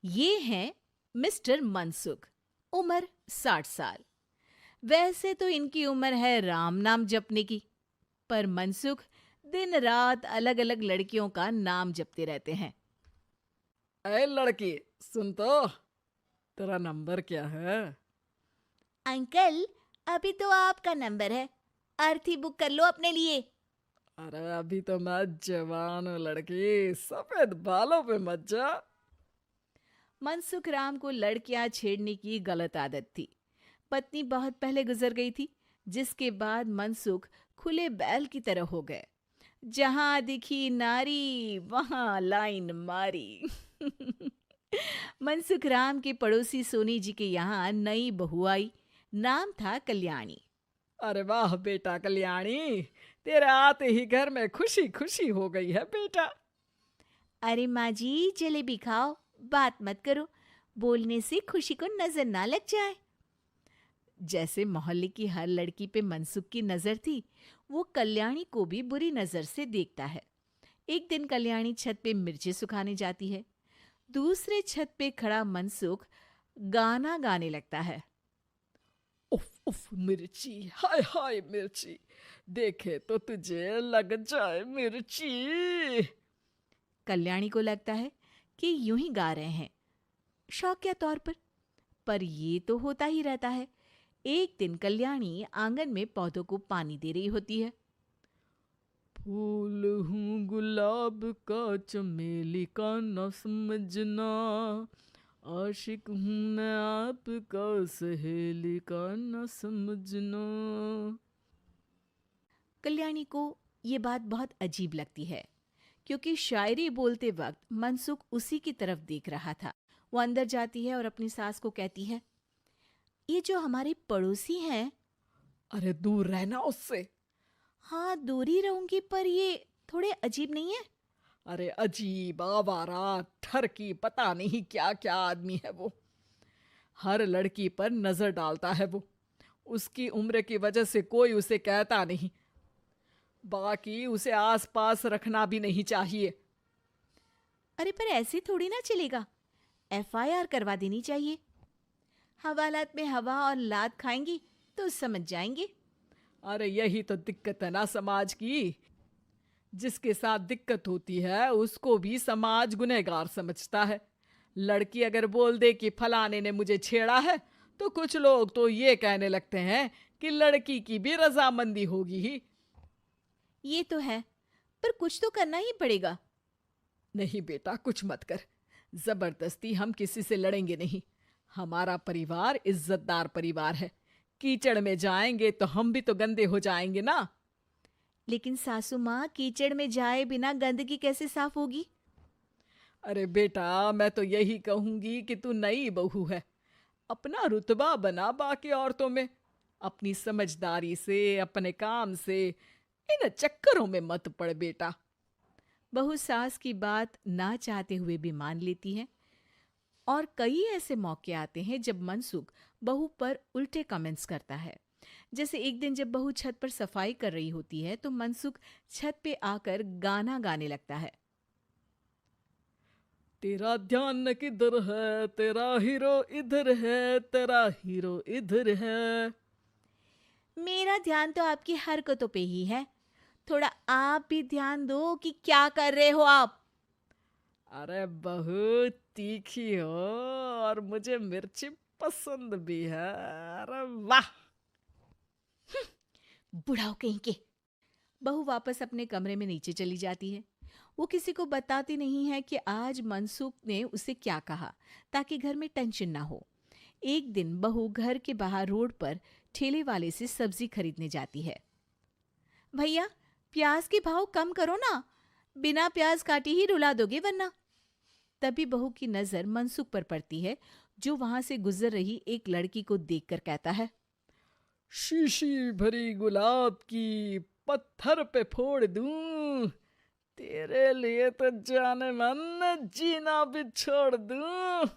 ये हैं मिस्टर मनसुख, उम्र 60 साल। वैसे तो इनकी उम्र है राम नाम जपने की, पर मनसुख दिन रात अलग अलग लड़कियों का नाम जपते रहते हैं। अरे लड़की, सुन तो, तेरा नंबर क्या है? अंकल, अभी तो आपका नंबर है। अर्थी बुक कर लो अपने लिए। अरे अभी तो मैं जवान हूँ लड़की, सफेद बालों पे मत जा। मनसुख राम को लड़कियां छेड़ने की गलत आदत थी। पत्नी बहुत पहले गुजर गई थी, जिसके बाद मनसुख खुले बैल की तरह हो गए। जहां दिखी नारी वहां लाइन मारी। मनसुख राम के पड़ोसी सोनी जी के यहाँ नई बहू आई। नाम था कल्याणी। अरे वाह बेटा कल्याणी, तेरे आते ही घर में खुशी खुशी हो गई है बेटा। अरे माँ जी, जलेबी खाओ, बात मत करो, बोलने से खुशी को नजर ना लग जाए। जैसे मोहल्ले की हर लड़की पे मनसुख की नजर थी, वो कल्याणी को भी बुरी नजर से देखता है। एक दिन कल्याणी छत पे मिर्ची सुखाने जाती है। दूसरे छत पे खड़ा मनसुख गाना गाने लगता है। उफ उफ मिर्ची, हाय हाय मिर्ची, देखे तो तुझे लग जाए मिर्ची। कल्याणी को लगता है कि यूं ही गा रहे हैं, शौकिया तौर पर ये तो होता ही रहता है। एक दिन कल्याणी आंगन में पौधों को पानी दे रही होती है। फूल हूँ गुलाब का, चमेली का न समझना, आशिक हूँ मैं आपका, सहेली का न समझना। कल्याणी को ये बात बहुत अजीब लगती है, क्योंकि शायरी बोलते वक्त मनसुख उसी की तरफ देख रहा था। वो अंदर जाती है और अपनी सास को कहती है, ये जो हमारे पड़ोसी हैं। अरे दूर रहना उससे। हाँ, दूरी रहूंगी, पर ये थोड़े अजीब नहीं है? अरे अजीब, आवारा, ठरकी, पता नहीं क्या क्या आदमी है वो। हर लड़की पर नजर डालता है वो। उसकी उम्र की वजह से कोई उसे कहता नहीं। बाकी उसे आस पास रखना भी नहीं चाहिए। अरे पर ऐसे थोड़ी ना चलेगा, एफआईआर करवा देनी चाहिए। हवालात में हवा और लात खाएंगी तो समझ जाएंगे। अरे यही तो दिक्कत है ना समाज की। जिसके साथ दिक्कत होती है उसको भी समाज गुनहगार समझता है। लड़की अगर बोल दे कि फलाने ने मुझे छेड़ा है, तो कुछ लोग तो ये कहने लगते हैं कि लड़की की भी रजामंदी होगी ही। ये तो है, पर कुछ तो करना ही पड़ेगा। नहीं बेटा, कुछ मत कर। जबरदस्ती हम किसी से लड़ेंगे नहीं। हमारा परिवार इज्जतदार परिवार है। कीचड़ में जाएंगे तो हम भी तो गंदे हो जाएंगे ना। लेकिन सासू माँ, कीचड़ में जाए बिना गंदगी कैसे साफ होगी? अरे बेटा, मैं तो यही कहूंगी कि तू नई बहू है। अपना रुतबा बना बाकी औरतों में। अपनी समझदारी से, अपने काम से इन चक्करों में मत पड़ बेटा। बहू सास की बात ना चाहते हुए भी मान लेती है। और कई ऐसे मौके आते हैं जब मनसुख बहू पर उल्टे कमेंट्स करता है। जैसे एक दिन जब बहू छत पर सफाई कर रही होती है, तो मनसुख छत पे आकर गाना गाने लगता है। तेरा ध्यान किधर है, तेरा हीरो इधर है, तेरा हीरो इधर है। मेरा ध्यान तो आपकी हरकतों पे ही है। थोड़ा आप भी ध्यान दो कि क्या कर रहे हो आप। अरे बहुत तीखी हो, और मुझे मिर्ची पसंद भी है। अरे वाह। बुढ़ाओ कहीं के। बहू वापस अपने कमरे में नीचे चली जाती है। वो किसी को बताती नहीं है कि आज मनसुख ने उसे क्या कहा, ताकि घर में टेंशन ना हो। एक दिन बहू घर के बाहर रोड पर ठेले वाले से सब्जी खरीदने जाती है। भैया, प्याज के भाव कम करो ना, बिना प्याज काटे ही रुला दोगे वरना। तभी बहू की नजर मनसुख पर पड़ती है, जो वहां से गुजर रही एक लड़की को देखकर कहता है, शीशी भरी गुलाब की, पत्थर पे फोड़ दूं। तेरे लिए तो जाने मन जीना भी छोड़ दूं।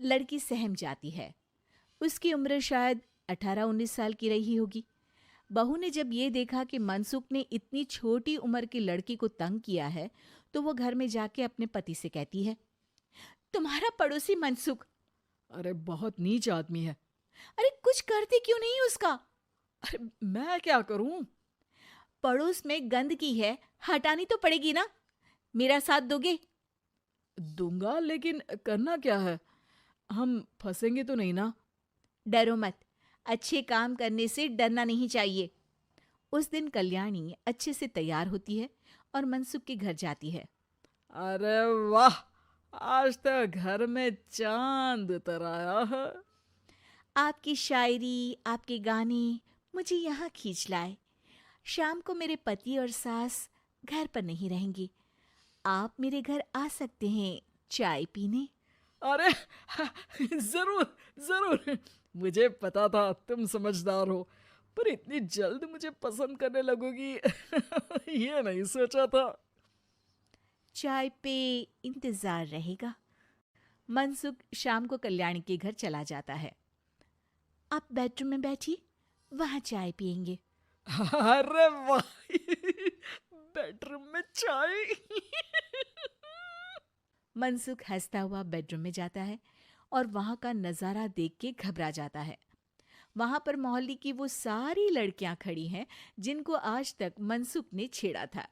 लड़की सहम जाती है। उसकी उम्र शायद 18-19 साल की रही होगी। बहू ने जब ये देखा कि मनसुख ने इतनी छोटी उम्र की लड़की को तंग किया है, तो वो घर में जाके अपने पति से कहती है, तुम्हारा पड़ोसी मनसुख। अरे बहुत नीच आदमी है। अरे कुछ करते क्यों नहीं उसका? अरे मैं क्या करूं? पड़ोस में गंदगी है, हटानी तो पड़ेगी ना। मेरा साथ दोगे? दूंगा, लेकिन करना क्या है? हम फंसेंगे तो नहीं ना? डरो मत, अच्छे काम करने से डरना नहीं चाहिए। उस दिन कल्याणी अच्छे से तैयार होती है और मनसुख के घर जाती है। अरे वाह, आज तो घर में चांद उतर आया है। आपकी शायरी, आपके गाने मुझे यहाँ खींच लाए। शाम को मेरे पति और सास घर पर नहीं रहेंगे। आप मेरे घर आ सकते हैं चाय पीने। अरे जरूर जरूर, मुझे पता था तुम समझदार हो, पर इतनी जल्द मुझे पसंद करने लगोगी ये नहीं सोचा था। चाय पे इंतजार रहेगा। मनसुख शाम को कल्याणी के घर चला जाता है। आप बेडरूम में बैठिए, वहां चाय पियेंगे। अरे वाह बेडरूम में चाय मनसुख हंसता हुआ बेडरूम में जाता है और वहां का नजारा देख के घबरा जाता है। वहां पर मोहल्ले की वो सारी लड़कियां खड़ी हैं जिनको आज तक मनसुख ने छेड़ा था।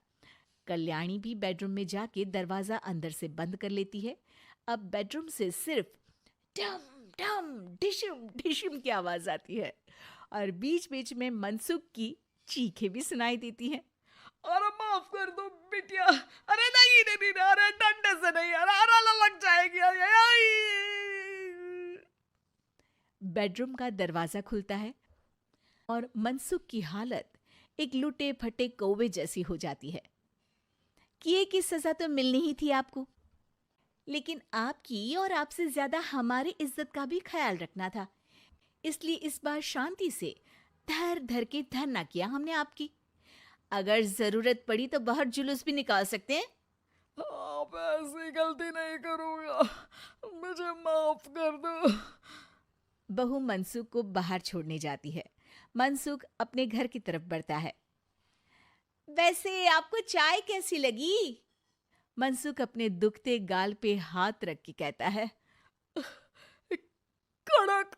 कल्याणी भी बेडरूम में जाके दरवाजा अंदर से बंद कर लेती है। अब बेडरूम से सिर्फ डम डम डिशुम डिशुम की आवाज आती है और बीच बीच में मनसुख की चीखें भी सुनाई देती हैं। अरे माफ कर दो बिटिया, अरे नहीं नहीं नहीं, अरे डंडे से नहीं, अरे अरे लग जाएगी, अरे आई। बेडरूम का दरवाजा खुलता है और मनसुख की हालत एक लुटे फटे कौवे जैसी हो जाती है। किए की सजा तो मिलनी ही थी आपको, लेकिन आपकी और आपसे ज्यादा हमारी इज्जत का भी ख्याल रखना था। इसलिए इस बार शांति से धर धर के धरना किया हमने आपकी। अगर जरूरत पड़ी तो बाहर जुलूस भी निकाल सकते हैं। आप ऐसी गलती नहीं करूंगा, मुझे माफ कर दो। बहू मनसुख को बाहर छोड़ने जाती है। मनसुख अपने घर की तरफ बढ़ता है। वैसे आपको चाय कैसी लगी? मनसुख अपने दुखते गाल पे हाथ रख के कहता है। कड़क